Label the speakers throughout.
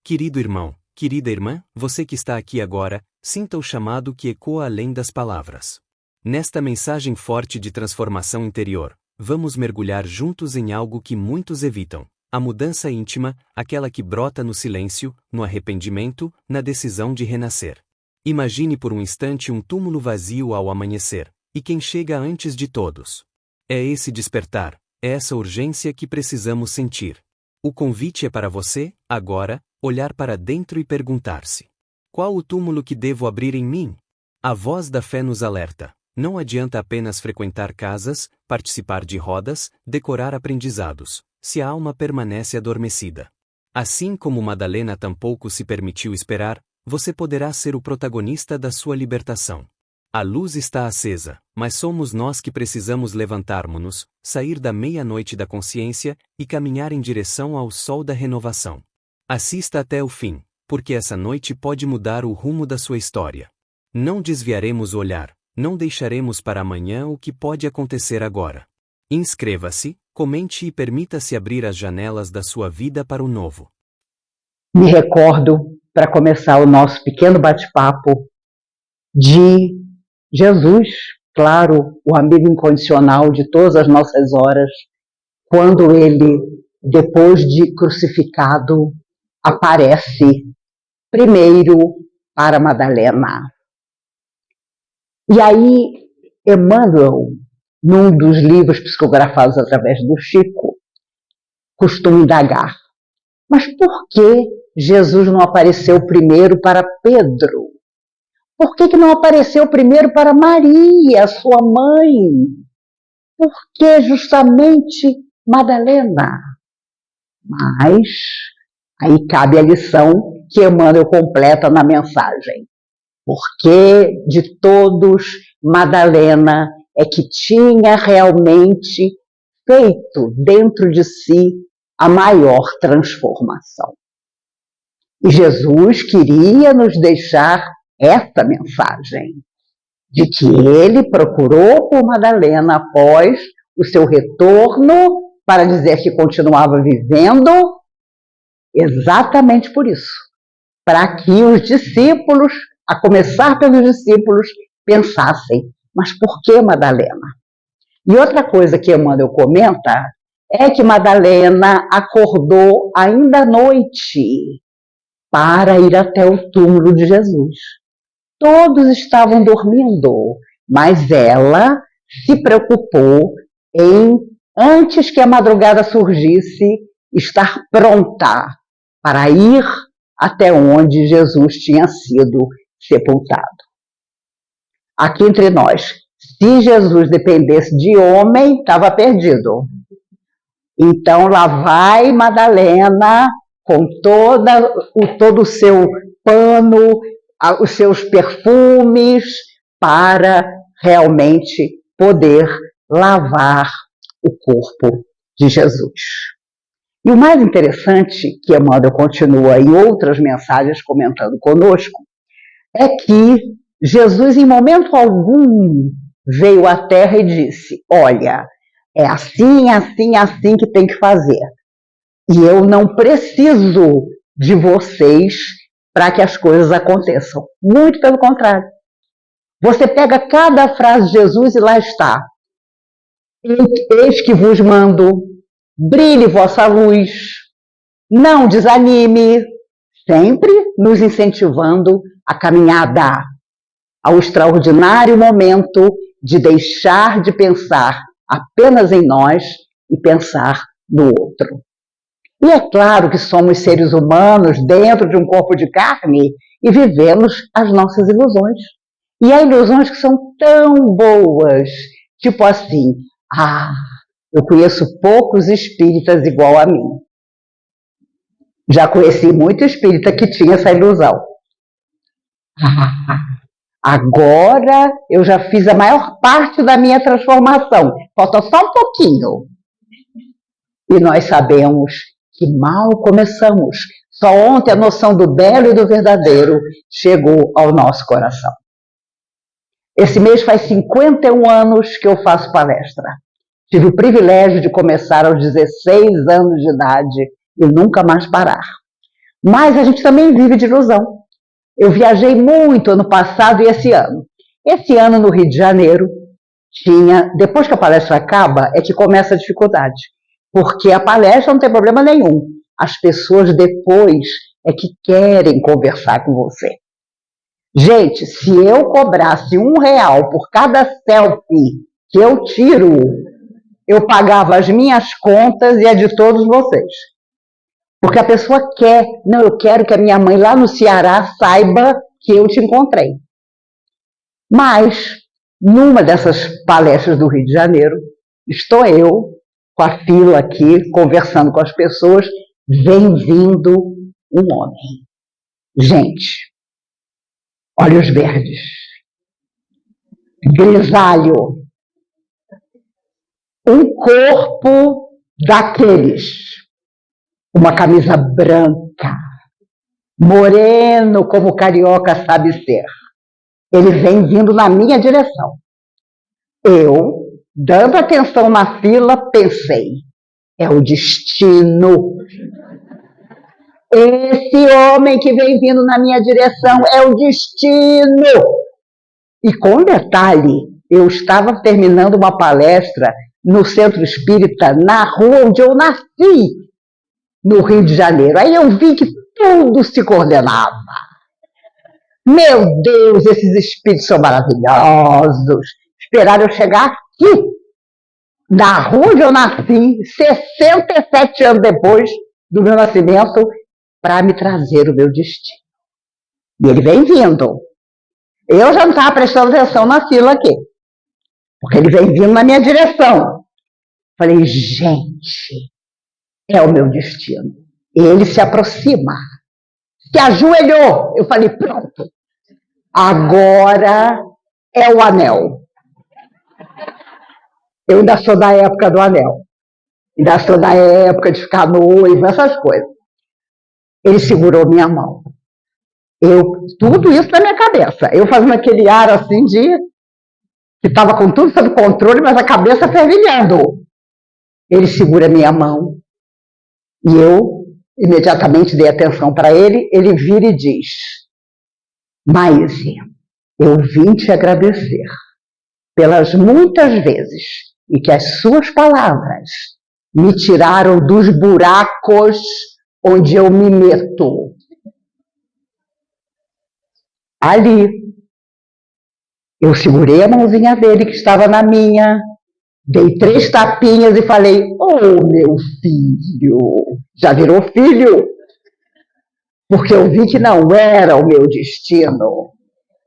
Speaker 1: Querido irmão, querida irmã, você que está aqui agora, sinta o chamado que ecoa além das palavras. Nesta mensagem forte de transformação interior, vamos mergulhar juntos em algo que muitos evitam: a mudança íntima, aquela que brota no silêncio, no arrependimento, na decisão de renascer. Imagine por um instante um túmulo vazio ao amanhecer, e quem chega antes de todos? É esse despertar, é essa urgência que precisamos sentir. O convite é para você, agora, olhar para dentro e perguntar-se: qual o túmulo que devo abrir em mim? A voz da fé nos alerta: não adianta apenas frequentar casas, participar de rodas, decorar aprendizados, se a alma permanece adormecida. Assim como Madalena tampouco se permitiu esperar, você poderá ser o protagonista da sua libertação. A luz está acesa, mas somos nós que precisamos levantarmos-nos, sair da meia-noite da consciência e caminhar em direção ao sol da renovação. Assista até o fim, porque essa noite pode mudar o rumo da sua história. Não desviaremos o olhar, não deixaremos para amanhã o que pode acontecer agora. Inscreva-se, comente e permita-se abrir as janelas da sua vida para o novo.
Speaker 2: Me recordo, para começar o nosso pequeno bate-papo, de Jesus, claro, o amigo incondicional de todas as nossas horas, quando ele, depois de crucificado, aparece primeiro para Madalena. E aí, Emmanuel, num dos livros psicografados através do Chico, costuma indagar: mas por que Jesus não apareceu primeiro para Pedro? Por que não apareceu primeiro para Maria, sua mãe? Por que justamente Madalena? Mas aí cabe a lição que Emmanuel completa na mensagem. Porque de todos, Madalena é que tinha realmente feito dentro de si a maior transformação. E Jesus queria nos deixar essa mensagem, de que ele procurou por Madalena após o seu retorno para dizer que continuava vivendo, exatamente por isso, para que os discípulos, a começar pelos discípulos, pensassem: mas por que Madalena? E outra coisa que Emmanuel comenta é que Madalena acordou ainda à noite para ir até o túmulo de Jesus. Todos estavam dormindo, mas ela se preocupou em, antes que a madrugada surgisse, estar pronta para ir até onde Jesus tinha sido sepultado. Aqui entre nós, se Jesus dependesse de homem, estava perdido. Então lá vai Madalena com todo o seu pano, os seus perfumes, para realmente poder lavar o corpo de Jesus. E o mais interessante, que Emmanuel continua em outras mensagens comentando conosco, é que Jesus, em momento algum, veio à Terra e disse: olha, é assim, assim, assim que tem que fazer. E eu não preciso de vocês para que as coisas aconteçam. Muito pelo contrário. Você pega cada frase de Jesus e lá está: eis que vos mando, brilhe vossa luz, não desanime, sempre nos incentivando a caminhada, ao extraordinário momento de deixar de pensar apenas em nós e pensar no outro. E é claro que somos seres humanos dentro de um corpo de carne e vivemos as nossas ilusões. E há ilusões que são tão boas, tipo assim: eu conheço poucos espíritas igual a mim. Já conheci muito espírita que tinha essa ilusão. Agora eu já fiz a maior parte da minha transformação, falta só um pouquinho. E nós sabemos que mal começamos. Só ontem a noção do belo e do verdadeiro chegou ao nosso coração. Esse mês faz 51 anos que eu faço palestra. Tive o privilégio de começar aos 16 anos de idade e nunca mais parar. Mas a gente também vive de ilusão. Eu viajei muito ano passado e esse ano. Esse ano no Rio de Janeiro, depois que a palestra acaba, é que começa a dificuldade. Porque a palestra não tem problema nenhum. As pessoas depois é que querem conversar com você. Gente, se eu cobrasse R$1 por cada selfie que eu tiro, eu pagava as minhas contas e a de todos vocês. Porque a pessoa quer, não, eu quero que a minha mãe lá no Ceará saiba que eu te encontrei. Mas, numa dessas palestras do Rio de Janeiro, estou eu, com a fila aqui, conversando com as pessoas, vem vindo um homem. Gente, olhos verdes, grisalho, um corpo daqueles, uma camisa branca, moreno como o carioca sabe ser. Ele vem vindo na minha direção. Eu, dando atenção na fila, pensei, é o destino. Esse homem que vem vindo na minha direção é o destino. E com detalhe, eu estava terminando uma palestra no Centro Espírita, na rua onde eu nasci, no Rio de Janeiro. Aí eu vi que tudo se coordenava. Meu Deus, esses espíritos são maravilhosos. Esperaram eu chegar aqui, na rua onde eu nasci, 67 anos depois do meu nascimento, para me trazer o meu destino. E ele vem vindo. Eu já não estava prestando atenção na fila aqui, porque ele vem vindo na minha direção. Falei, gente, é o meu destino. Ele se aproxima, se ajoelhou. Eu falei, pronto, agora é o anel. Eu ainda sou da época do anel. Ainda sou da época de ficar noiva, essas coisas. Ele segurou minha mão. Tudo isso na minha cabeça. Eu fazendo aquele ar assim de que estava com tudo sob controle, mas a cabeça fervilhando. Ele segura minha mão e eu imediatamente dei atenção para ele. Ele vira e diz, Maíse, eu vim te agradecer pelas muitas vezes em que as suas palavras me tiraram dos buracos onde eu me meto. Ali, eu segurei a mãozinha dele que estava na minha, dei 3 tapinhas e falei, oh, meu filho, já virou filho? Porque eu vi que não era o meu destino.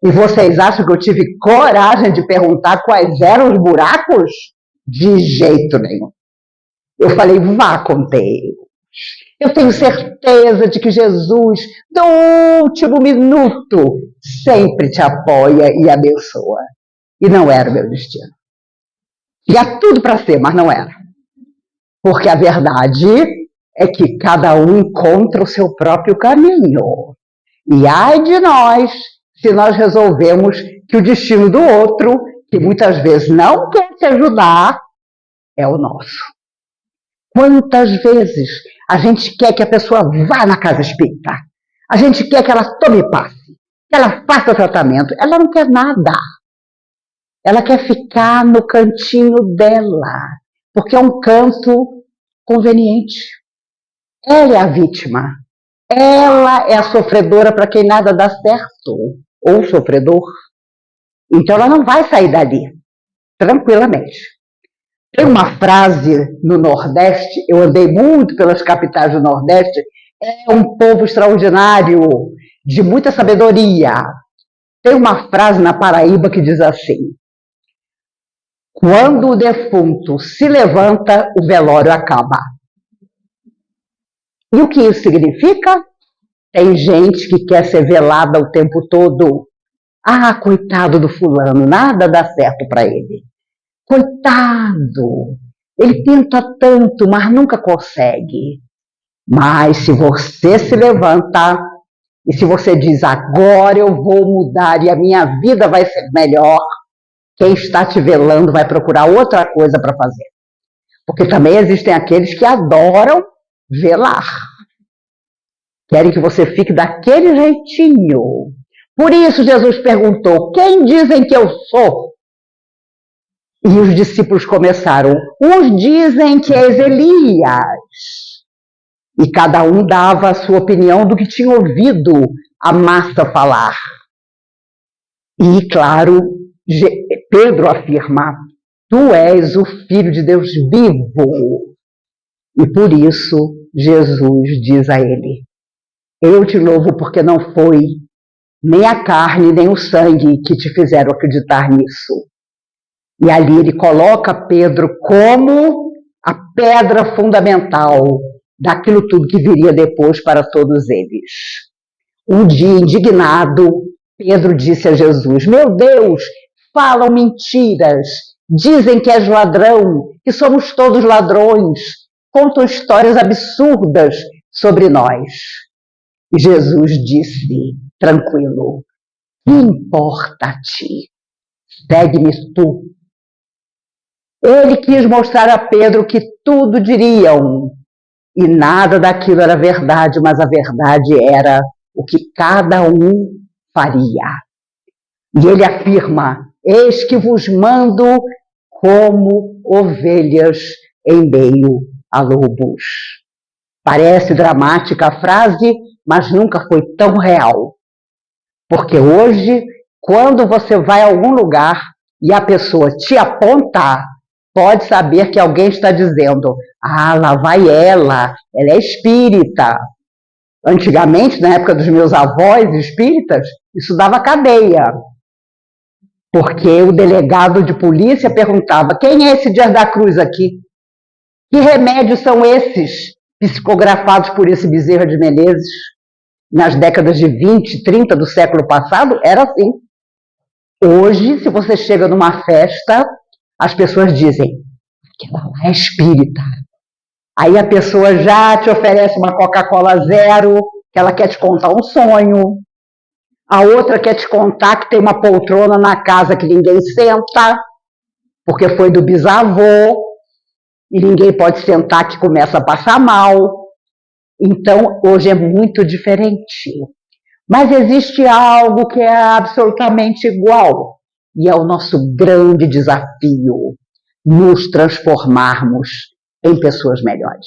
Speaker 2: E vocês acham que eu tive coragem de perguntar quais eram os buracos? De jeito nenhum. Eu falei, vá com Deus. Eu tenho certeza de que Jesus, no último minuto, sempre te apoia e abençoa. E não era o meu destino. Ia tudo para ser, mas não era. Porque a verdade é que cada um encontra o seu próprio caminho. E ai de nós, se nós resolvemos que o destino do outro, que muitas vezes não quer te ajudar, é o nosso. Quantas vezes a gente quer que a pessoa vá na casa espírita? A gente quer que ela tome passe, que ela faça o tratamento. Ela não quer nada. Ela quer ficar no cantinho dela, porque é um canto conveniente. Ela é a vítima. Ela é a sofredora para quem nada dá certo, ou sofredor. Então ela não vai sair dali, tranquilamente. Tem uma frase no Nordeste, eu andei muito pelas capitais do Nordeste, é um povo extraordinário, de muita sabedoria. Tem uma frase na Paraíba que diz assim, quando o defunto se levanta, o velório acaba. E o que isso significa? Tem gente que quer ser velada o tempo todo. Ah, coitado do fulano, nada dá certo para ele. Coitado, ele tenta tanto, mas nunca consegue. Mas se você se levanta e se você diz, agora eu vou mudar e a minha vida vai ser melhor, quem está te velando vai procurar outra coisa para fazer. Porque também existem aqueles que adoram velar. Querem que você fique daquele jeitinho. Por isso Jesus perguntou: quem dizem que eu sou? E os discípulos começaram: uns dizem que és Elias. E cada um dava a sua opinião do que tinha ouvido a massa falar. E, claro, Pedro afirma: tu és o Filho de Deus vivo. E por isso Jesus diz a ele: eu te louvo porque não foi nem a carne nem o sangue que te fizeram acreditar nisso. E ali ele coloca Pedro como a pedra fundamental daquilo tudo que viria depois para todos eles. Um dia, indignado, Pedro disse a Jesus: meu Deus, falam mentiras, dizem que és ladrão, que somos todos ladrões, contam histórias absurdas sobre nós. E Jesus disse, tranquilo: que importa a ti? Segue-me tu. Ele quis mostrar a Pedro que tudo diriam, e nada daquilo era verdade, mas a verdade era o que cada um faria. E ele afirma: eis que vos mando como ovelhas em meio a lobos. Parece dramática a frase, mas nunca foi tão real. Porque hoje, quando você vai a algum lugar e a pessoa te aponta, pode saber que alguém está dizendo: ah, lá vai ela é espírita. Antigamente, na época dos meus avós espíritas, isso dava cadeia. Porque o delegado de polícia perguntava: quem é esse Dias da Cruz aqui? Que remédios são esses psicografados por esse Bezerra de Menezes? Nas décadas de 20, 30 do século passado, era assim. Hoje, se você chega numa festa, as pessoas dizem: aquela lá é espírita. Aí a pessoa já te oferece uma Coca-Cola zero, que ela quer te contar um sonho. A outra quer te contar que tem uma poltrona na casa que ninguém senta, porque foi do bisavô, e ninguém pode sentar, que começa a passar mal. Então, hoje é muito diferente. Mas existe algo que é absolutamente igual, e é o nosso grande desafio: nos transformarmos em pessoas melhores.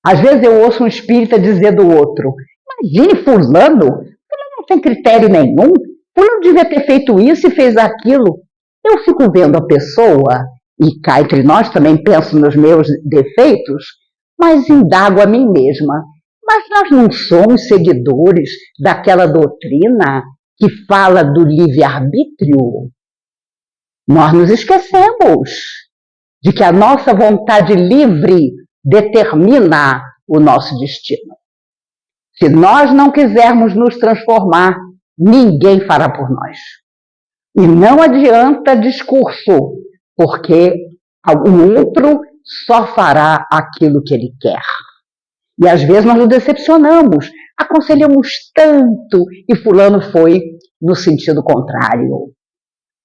Speaker 2: Às vezes eu ouço um espírita dizer do outro: imagine fulano não tem critério nenhum, fulano devia ter feito isso e fez aquilo. Eu fico vendo a pessoa, e cá entre nós também penso nos meus defeitos, mas indago a mim mesma: mas nós não somos seguidores daquela doutrina que fala do livre-arbítrio? Nós nos esquecemos de que a nossa vontade livre determina o nosso destino. Se nós não quisermos nos transformar, ninguém fará por nós. E não adianta discurso, porque o outro só fará aquilo que ele quer. E às vezes nós nos decepcionamos, aconselhamos tanto e fulano foi no sentido contrário.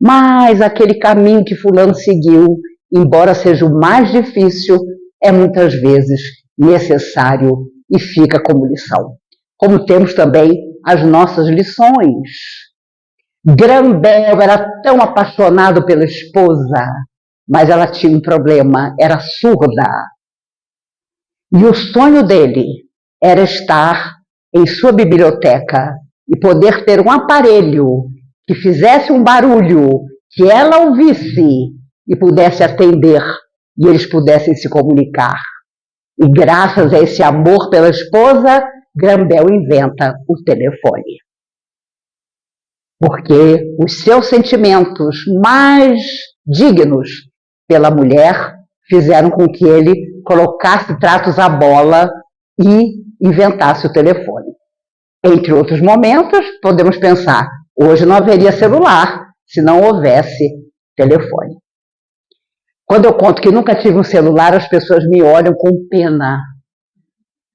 Speaker 2: Mas aquele caminho que fulano seguiu, embora seja o mais difícil, é muitas vezes necessário e fica como lição. Como temos também as nossas lições. Grambel era tão apaixonado pela esposa, mas ela tinha um problema, era surda. E o sonho dele era estar em sua biblioteca e poder ter um aparelho que fizesse um barulho, que ela ouvisse e pudesse atender, e eles pudessem se comunicar. E graças a esse amor pela esposa, Grambel inventa o telefone. Porque os seus sentimentos mais dignos pela mulher fizeram com que ele colocasse tratos à bola e inventasse o telefone. Entre outros momentos, podemos pensar: hoje não haveria celular se não houvesse telefone. Quando eu conto que nunca tive um celular, as pessoas me olham com pena.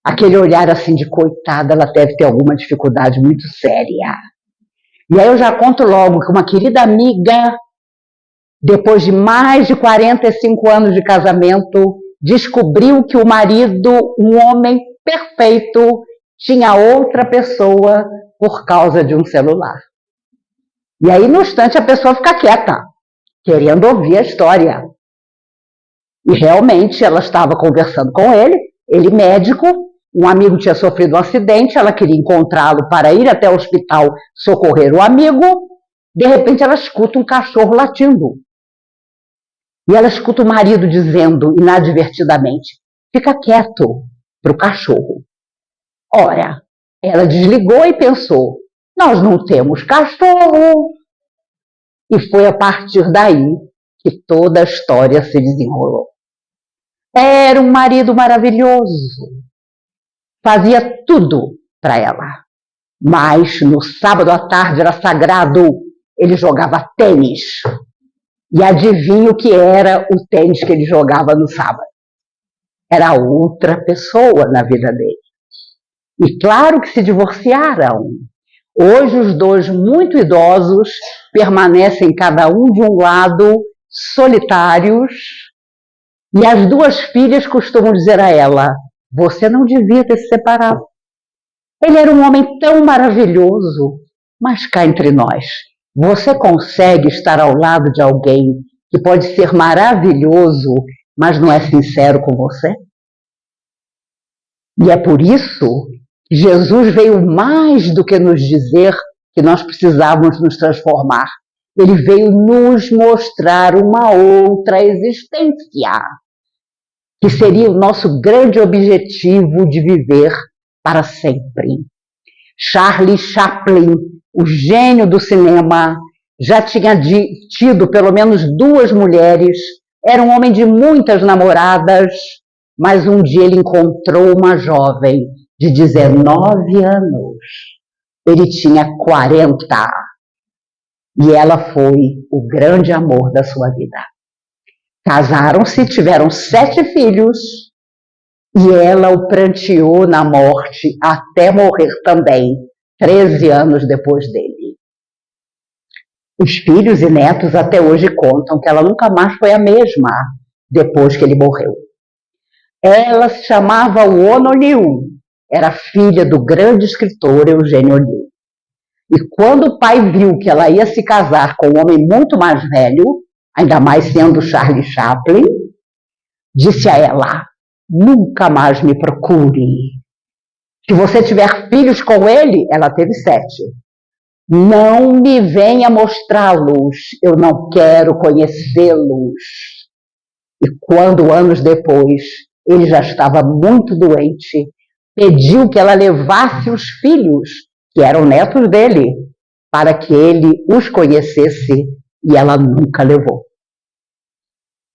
Speaker 2: Aquele olhar assim de coitada, ela deve ter alguma dificuldade muito séria. E aí eu já conto logo que uma querida amiga, depois de mais de 45 anos de casamento, descobriu que o marido, um homem perfeito, tinha outra pessoa por causa de um celular. E aí, no instante, a pessoa fica quieta, querendo ouvir a história. E realmente ela estava conversando com ele médico, um amigo tinha sofrido um acidente, ela queria encontrá-lo para ir até o hospital socorrer o amigo. De repente ela escuta um cachorro latindo. E ela escuta o marido dizendo inadvertidamente: fica quieto, para o cachorro. Ora, ela desligou e pensou: nós não temos cachorro. E foi a partir daí que toda a história se desenrolou. Era um marido maravilhoso, fazia tudo para ela. Mas no sábado à tarde era sagrado, ele jogava tênis. E adivinha o que era o tênis que ele jogava no sábado? Era outra pessoa na vida dele. E claro que se divorciaram. Hoje os dois, muito idosos, permanecem cada um de um lado, solitários. E as duas filhas costumam dizer a ela: você não devia ter se separado. Ele era um homem tão maravilhoso, mas cá entre nós, você consegue estar ao lado de alguém que pode ser maravilhoso, mas não é sincero com você? E é por isso que Jesus veio mais do que nos dizer que nós precisávamos nos transformar. Ele veio nos mostrar uma outra existência, que seria o nosso grande objetivo de viver para sempre. Charlie Chaplin, o gênio do cinema, já tinha tido pelo menos 2 mulheres, era um homem de muitas namoradas, mas um dia ele encontrou uma jovem de 19 anos. Ele tinha 40 e ela foi o grande amor da sua vida. Casaram-se, tiveram 7 filhos e ela o pranteou na morte até morrer também, 13 anos depois dele. Os filhos e netos até hoje contam que ela nunca mais foi a mesma depois que ele morreu. Ela se chamava Wono Liu, era filha do grande escritor Eugênio Liu. E quando o pai viu que ela ia se casar com um homem muito mais velho, ainda mais sendo Charlie Chaplin, disse a ela: nunca mais me procure. Se você tiver filhos com ele, ela teve 7. Não me venha mostrá-los, eu não quero conhecê-los. E quando, anos depois, ele já estava muito doente, pediu que ela levasse os filhos, que eram netos dele, para que ele os conhecesse, e ela nunca levou.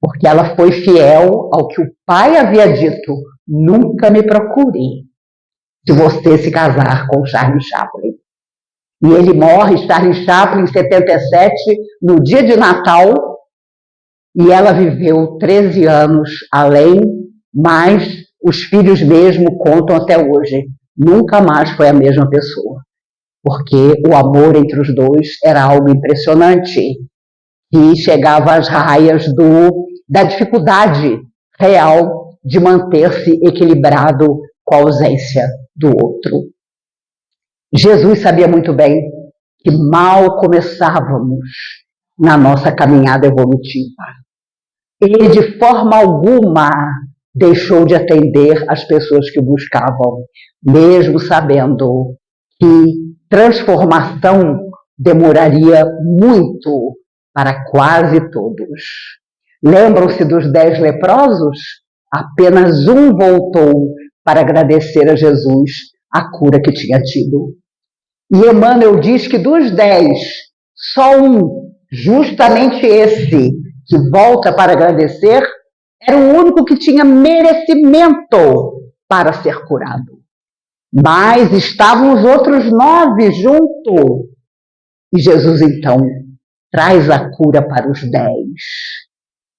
Speaker 2: Porque ela foi fiel ao que o pai havia dito: nunca me procure se você se casar com Charlie Chaplin. E ele morre, Charlie Chaplin, em 77, no dia de Natal, e ela viveu 13 anos além, mas os filhos mesmo contam até hoje. Nunca mais foi a mesma pessoa, porque o amor entre os dois era algo impressionante, e chegava às raias da dificuldade real de manter-se equilibrado com a ausência do outro. Jesus sabia muito bem que mal começávamos na nossa caminhada evolutiva. Ele, de forma alguma, deixou de atender as pessoas que o buscavam, mesmo sabendo que transformação demoraria muito para quase todos. Lembram-se dos 10 leprosos? Apenas um voltou para agradecer a Jesus a cura que tinha tido. E Emmanuel diz que dos 10, só um, justamente esse, que volta para agradecer, era o único que tinha merecimento para ser curado. Mas estavam os outros 9 junto. E Jesus, então, traz a cura para os 10.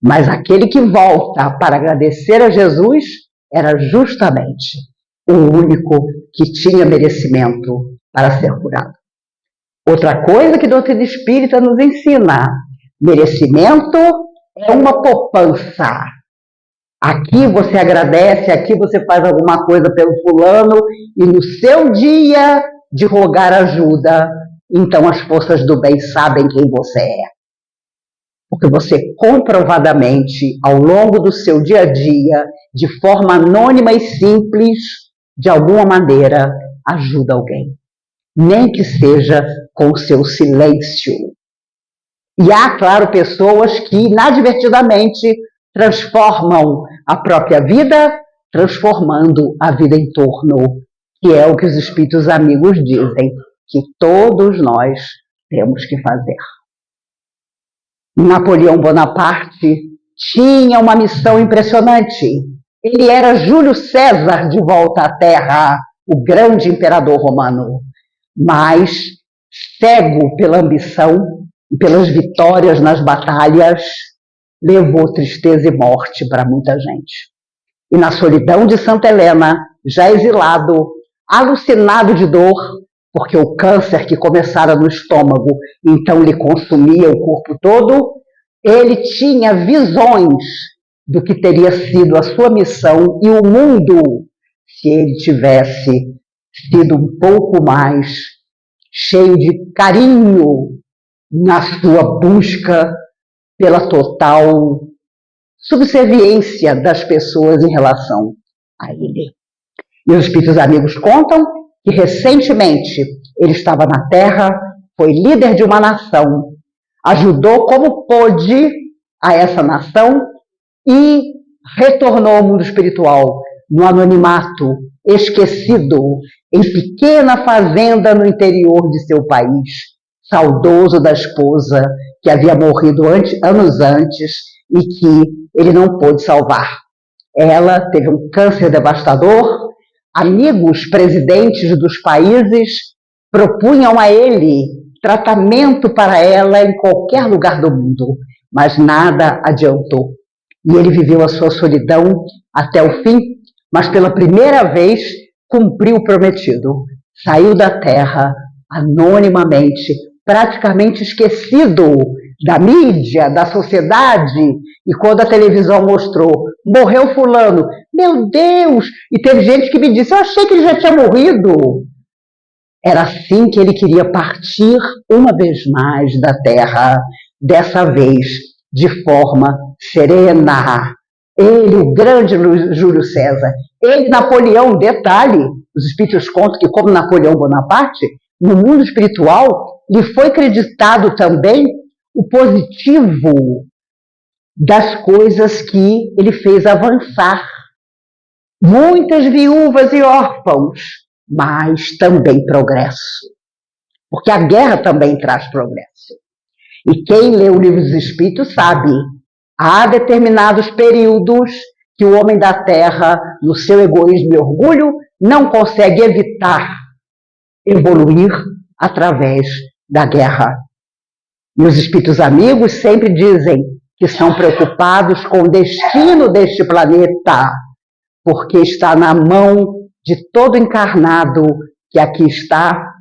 Speaker 2: Mas aquele que volta para agradecer a Jesus era justamente o único que tinha merecimento para ser curado. Outra coisa que a doutrina espírita nos ensina: merecimento é uma poupança. Aqui você agradece, aqui você faz alguma coisa pelo fulano, e no seu dia de rogar ajuda, então as forças do bem sabem quem você é. Porque você comprovadamente, ao longo do seu dia a dia, de forma anônima e simples, de alguma maneira, ajuda alguém. Nem que seja com o seu silêncio. E há, claro, pessoas que inadvertidamente transformam a própria vida, transformando a vida em torno, que é o que os espíritos amigos dizem, que todos nós temos que fazer. Napoleão Bonaparte tinha uma missão impressionante. Ele era Júlio César de volta à Terra, o grande imperador romano, mas cego pela ambição e pelas vitórias nas batalhas, levou tristeza e morte para muita gente. E na solidão de Santa Helena, já exilado, alucinado de dor, porque o câncer que começara no estômago, então lhe consumia o corpo todo, ele tinha visões do que teria sido a sua missão e o mundo se ele tivesse sido um pouco mais cheio de carinho na sua busca pela total subserviência das pessoas em relação a ele. E os espíritos amigos contam que recentemente ele estava na Terra, foi líder de uma nação, ajudou como pôde a essa nação e retornou ao mundo espiritual no anonimato, esquecido, em pequena fazenda no interior de seu país, saudoso da esposa que havia morrido anos antes e que ele não pôde salvar. Ela teve um câncer devastador. Amigos presidentes dos países propunham a ele tratamento para ela em qualquer lugar do mundo, mas nada adiantou. E ele viveu a sua solidão até o fim, mas pela primeira vez cumpriu o prometido. Saiu da terra anonimamente, praticamente esquecido da mídia, da sociedade, e quando a televisão mostrou, morreu fulano, meu Deus! E teve gente que me disse, eu achei que ele já tinha morrido. Era assim que ele queria partir uma vez mais da terra, dessa vez de forma serena. Ele, o grande Júlio César, ele, Napoleão, detalhe, os espíritos contam que, como Napoleão Bonaparte, no mundo espiritual, lhe foi creditado também o positivo das coisas que ele fez avançar. Muitas viúvas e órfãos, mas também progresso. Porque a guerra também traz progresso. E quem lê o Livro dos Espíritos sabe, há determinados períodos que o homem da Terra, no seu egoísmo e orgulho, não consegue evitar evoluir através da guerra. E os espíritos amigos sempre dizem que são preocupados com o destino deste planeta, porque está na mão de todo encarnado que aqui está,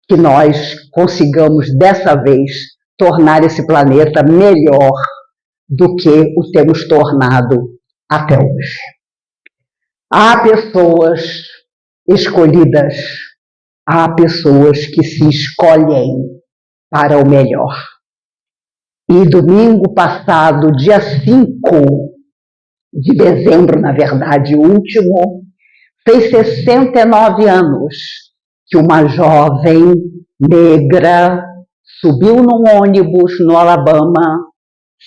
Speaker 2: que nós consigamos dessa vez tornar esse planeta melhor do que o temos tornado até hoje. Há pessoas escolhidas, há pessoas que se escolhem para o melhor. E domingo passado, dia 5 de dezembro, na verdade, último, fez 69 anos que uma jovem negra subiu num ônibus no Alabama,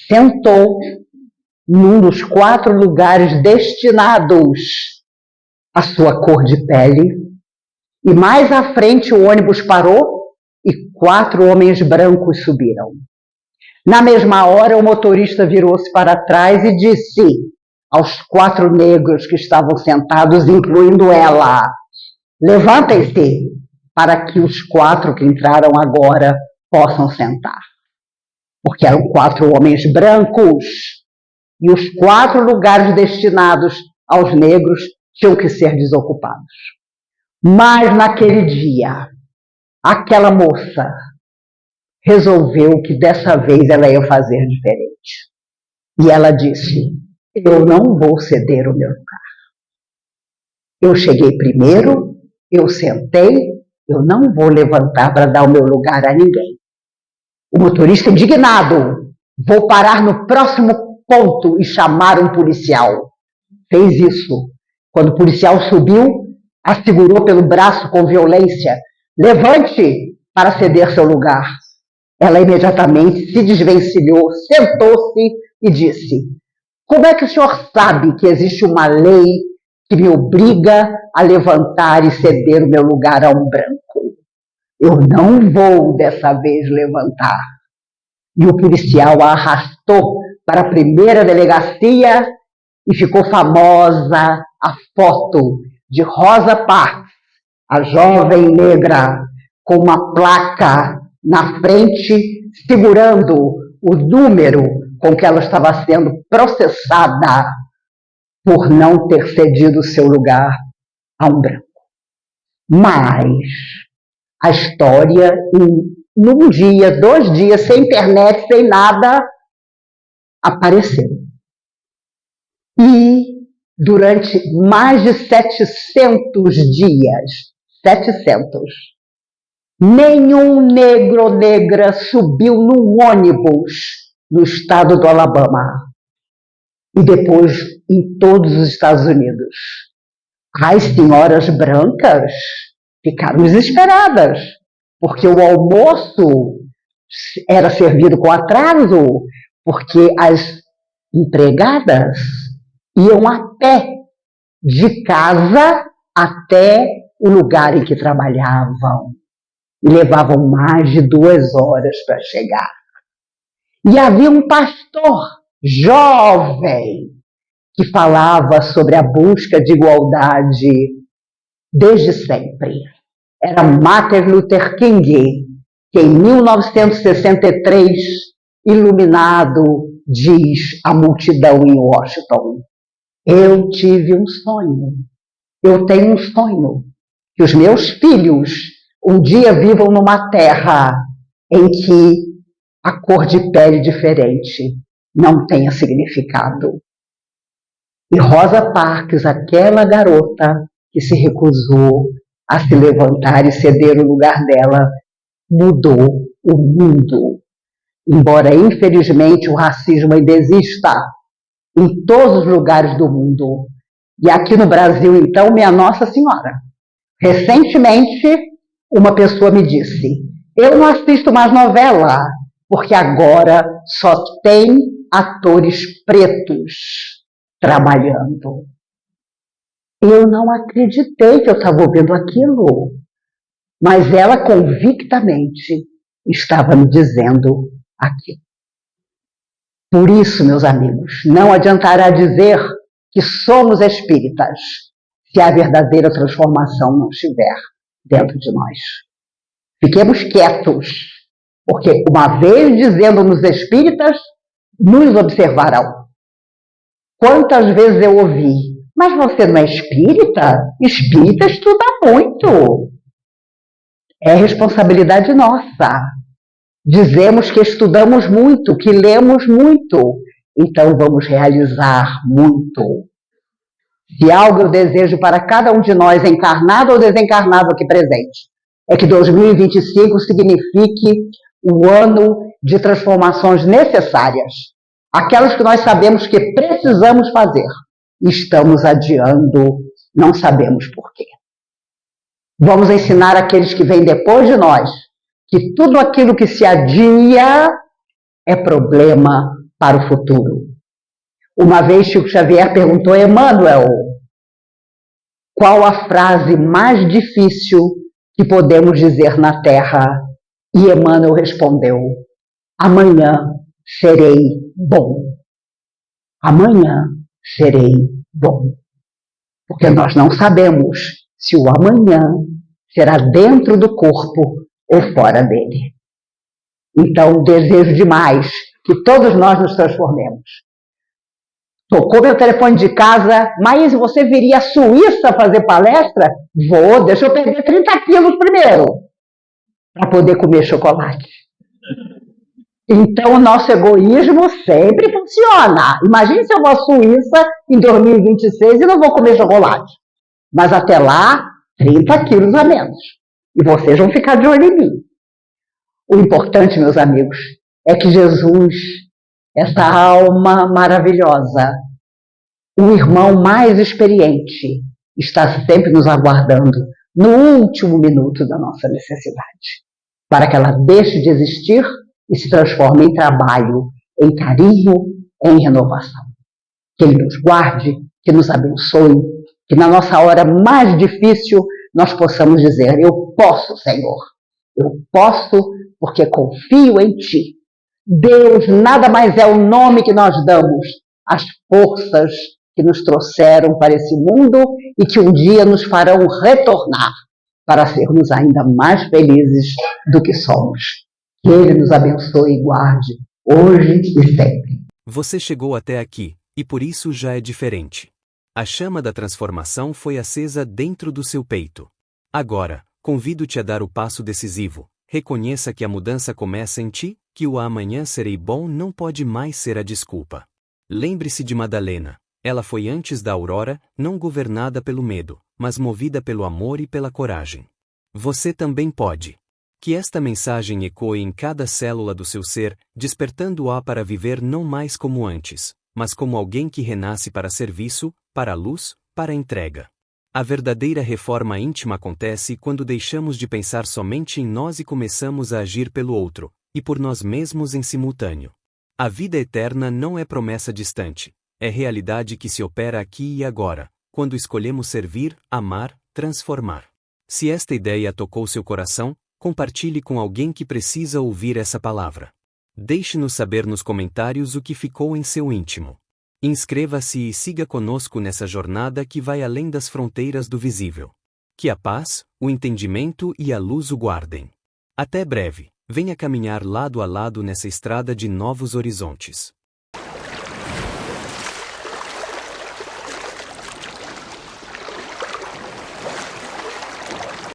Speaker 2: sentou num dos 4 lugares destinados à sua cor de pele, e mais à frente o ônibus parou e 4 homens brancos subiram. Na mesma hora, o motorista virou-se para trás e disse aos 4 negros que estavam sentados, incluindo ela, levantem-se para que os 4 que entraram agora possam sentar. Porque eram 4 homens brancos e os 4 lugares destinados aos negros tinham que ser desocupados. Mas naquele dia, aquela moça resolveu que dessa vez ela ia fazer diferente. E ela disse, eu não vou ceder o meu lugar. Eu cheguei primeiro, eu sentei, eu não vou levantar para dar o meu lugar a ninguém. O motorista indignado, vou parar no próximo ponto e chamar um policial. Fez isso. Quando o policial subiu, a segurou pelo braço com violência. Levante para ceder seu lugar. Ela imediatamente se desvencilhou, sentou-se e disse: como é que o senhor sabe que existe uma lei que me obriga a levantar e ceder o meu lugar a um branco? Eu não vou dessa vez levantar. E o policial a arrastou para a primeira delegacia e ficou famosa a foto de Rosa Parks, a jovem negra, com uma placa na frente, segurando o número com que ela estava sendo processada por não ter cedido seu lugar a um branco. Mas a história, num dia, 2 dias, sem internet, sem nada, apareceu. E durante mais de 700 dias, 700, nenhum negro ou negra subiu num ônibus no estado do Alabama e depois em todos os Estados Unidos. As senhoras brancas ficaram desesperadas, porque o almoço era servido com atraso, porque as empregadas iam a pé de casa até o lugar em que trabalhavam e levavam mais de 2 horas para chegar. E havia um pastor jovem que falava sobre a busca de igualdade desde sempre. Era Martin Luther King, que em 1963, iluminado, diz à multidão em Washington: eu tive um sonho, eu tenho um sonho, que os meus filhos um dia vivam numa terra em que a cor de pele diferente não tenha significado. E Rosa Parks, aquela garota que se recusou a se levantar e ceder o lugar dela, mudou o mundo. Embora, infelizmente, o racismo ainda exista em todos os lugares do mundo. E aqui no Brasil, então, minha Nossa Senhora. Recentemente, uma pessoa me disse: eu não assisto mais novela, porque agora só tem atores pretos trabalhando. Eu não acreditei que eu estava ouvindo aquilo, mas ela convictamente estava me dizendo aquilo. Por isso, meus amigos, não adiantará dizer que somos espíritas se a verdadeira transformação não estiver dentro de nós. Fiquemos quietos, porque uma vez dizendo-nos espíritas, nos observarão. Quantas vezes eu ouvi: mas você não é espírita? Espírita estuda muito. É responsabilidade nossa. Dizemos que estudamos muito, que lemos muito, então vamos realizar muito. Se algo eu desejo para cada um de nós, encarnado ou desencarnado aqui presente, é que 2025 signifique o ano de transformações necessárias, aquelas que nós sabemos que precisamos fazer. Estamos adiando, não sabemos porquê. Vamos ensinar aqueles que vêm depois de nós que tudo aquilo que se adia é problema para o futuro. Uma vez Chico Xavier perguntou a Emmanuel qual a frase mais difícil que podemos dizer na Terra, e Emmanuel respondeu: amanhã serei bom. Amanhã serei bom. Porque nós não sabemos se o amanhã será dentro do corpo ou fora dele. Então, desejo demais que todos nós nos transformemos. Tocou meu telefone de casa: mas você viria à Suíça fazer palestra? Vou, deixa eu perder 30 quilos primeiro, para poder comer chocolate. Então, o nosso egoísmo sempre funciona. Imagine se eu vou à Suíça em 2026 e não vou comer chocolate. Mas até lá, 30 quilos a menos. E vocês vão ficar de olho em mim. O importante, meus amigos, é que Jesus, essa alma maravilhosa, o irmão mais experiente, está sempre nos aguardando no último minuto da nossa necessidade, para que ela deixe de existir e se transforme em trabalho, em carinho, em renovação. Que Ele nos guarde, que nos abençoe, que na nossa hora mais difícil nós possamos dizer: eu posso, Senhor, eu posso porque confio em Ti. Deus nada mais é o nome que nós damos às forças que nos trouxeram para esse mundo e que um dia nos farão retornar para sermos ainda mais felizes do que somos. Que Ele nos abençoe e guarde, hoje e sempre.
Speaker 1: Você chegou até aqui, e por isso já é diferente. A chama da transformação foi acesa dentro do seu peito. Agora, convido-te a dar o passo decisivo. Reconheça que a mudança começa em ti, que o amanhã serei bom não pode mais ser a desculpa. Lembre-se de Madalena. Ela foi antes da aurora, não governada pelo medo, mas movida pelo amor e pela coragem. Você também pode. Que esta mensagem ecoe em cada célula do seu ser, despertando-a para viver não mais como antes, mas como alguém que renasce para serviço, para a luz, para a entrega. A verdadeira reforma íntima acontece quando deixamos de pensar somente em nós e começamos a agir pelo outro, e por nós mesmos em simultâneo. A vida eterna não é promessa distante, é realidade que se opera aqui e agora, quando escolhemos servir, amar, transformar. Se esta ideia tocou seu coração, compartilhe com alguém que precisa ouvir essa palavra. Deixe-nos saber nos comentários o que ficou em seu íntimo. Inscreva-se e siga conosco nessa jornada que vai além das fronteiras do visível. Que a paz, o entendimento e a luz o guardem. Até breve, venha caminhar lado a lado nessa estrada de novos horizontes.